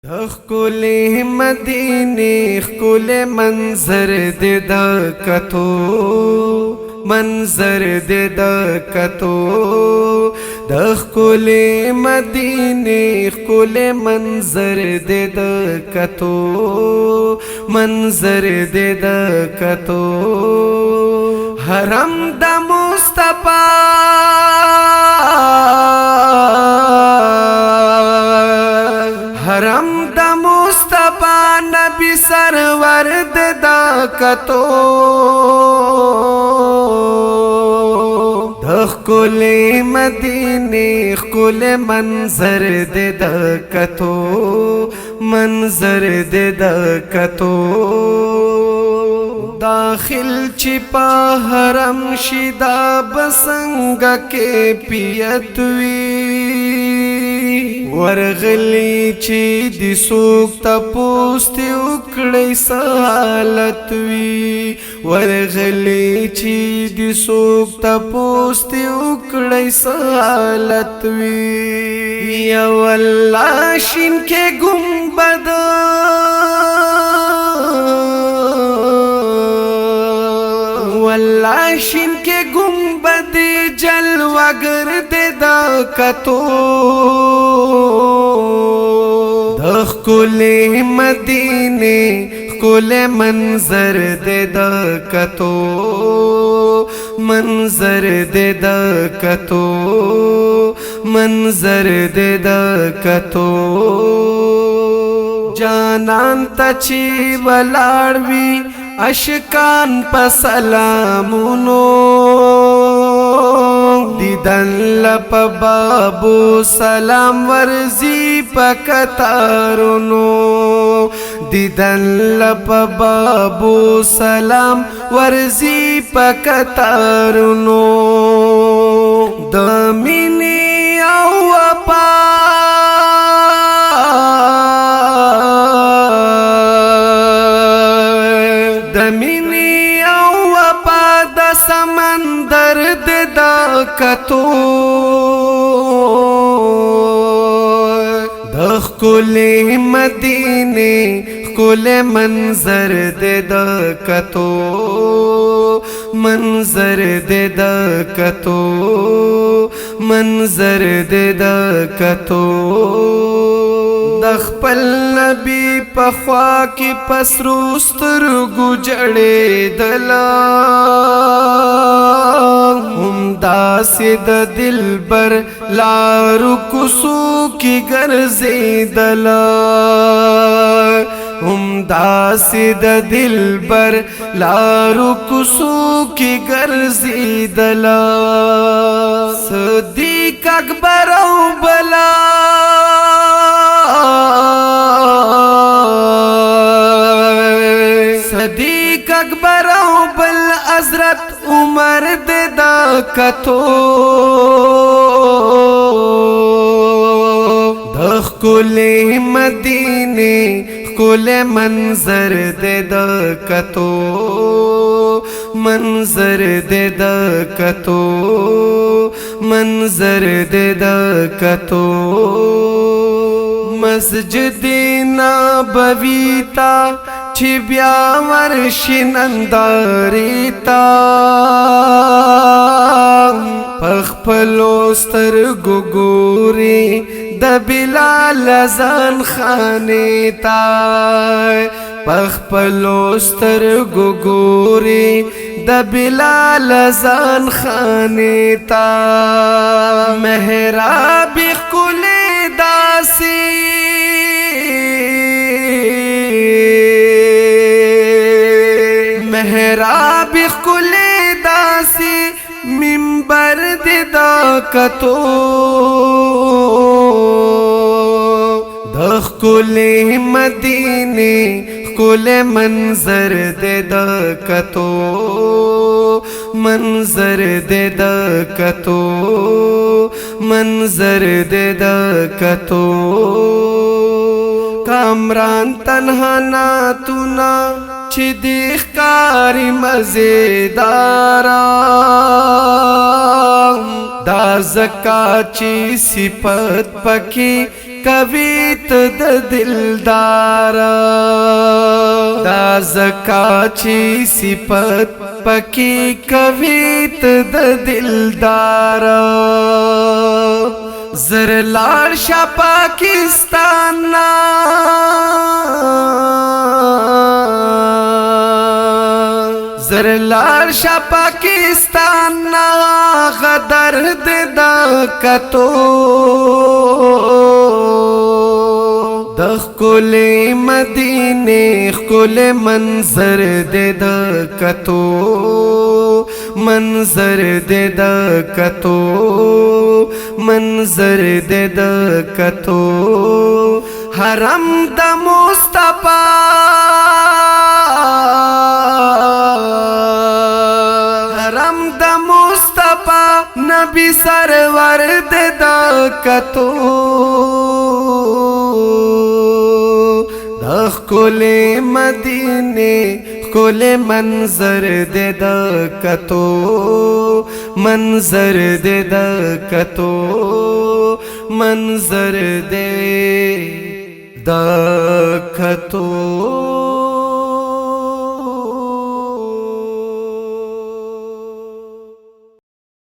ښکلې مدینې ښکلې منظر دې د کتو منظر دې د کتو د ښکلې مدینې ښکلې منظر دې د کتو منظر دې د کتو حرم د مصطفی حرم د مصطفی نبی سرور د کتو د ښکلې مدینې ښکلې منظر د کتو منظر د کتو داخل چی پا حرم شیدا بسنگ کے پیتوی ورغلی چی دی سوک تا پوستی اکڑی سالتوی ورغلی چی دی سوک تا پوستی اکڑی سالتوی یا واللہ شن کے گنبد واللہ شن کے گنبد جلوہ گرد دا کتو د ښکلې مدینې ښکلې منظر دې د کتو منظر دې د کتو منظر دې د کتو جانان ته چې ولاړ وي اشکان په سلامونو دیدن لپ بابو سلام ورزی پا کتارونو دیدن لپ بابو سلام ورزی پا کتارونو دمینی او وپا دمینی او وپا د سمندر د کتو د ښکلې مدینې ښکلې منظر دې د کتو منظر دې د کتو منظر دې د کتو د خپل نبی په خوا کې پسرو سترګو جړېدله هم داسې د دلبر لارو کوڅو کې ګرځېدله هم داسې د دلبر لارو کوڅو کې ګرځېدله صدیق اکبر او بلا صدیق اکبر او بل حضرت عمر د کتو د ښکلې مدینې ښکلې منظر د کتو منظر د کتو منظر د کتو مسجد نبوی تا چی بیا ورشی ننداری تا پخپلو سترگو گوری د بلال ازان خانی تا پخپلو سترگو گوری د بلال ازان خانی تا محراب ښکلې داسی محراب ښکلې داسې منبر دې د کتو د ښکلې مدینې ښکلې منظر دې د کتو منظر دې د کتو منظر دې د کتو کامران تنها ناتونا چی دیخ کاری مزیدارا دا زکا چی صفت پکی कवित द दिलदार दा ज़काची सिफत पकी कवित द दिलदार ज़रलार शा पाकिस्तान ज़रलार शा पाकिस्तान गदर देदा कतो दखले मदीने खुले मंजर देदा कतो मंजर देदा कतो मंजर देदा कतो हरम द मुस्तफा हरम द मुस्तफा नबी सरवर देदा कतो दखले मदीने खुले मंजर देदा कतो मंजर देदा कतो मंजर दे दा कतो।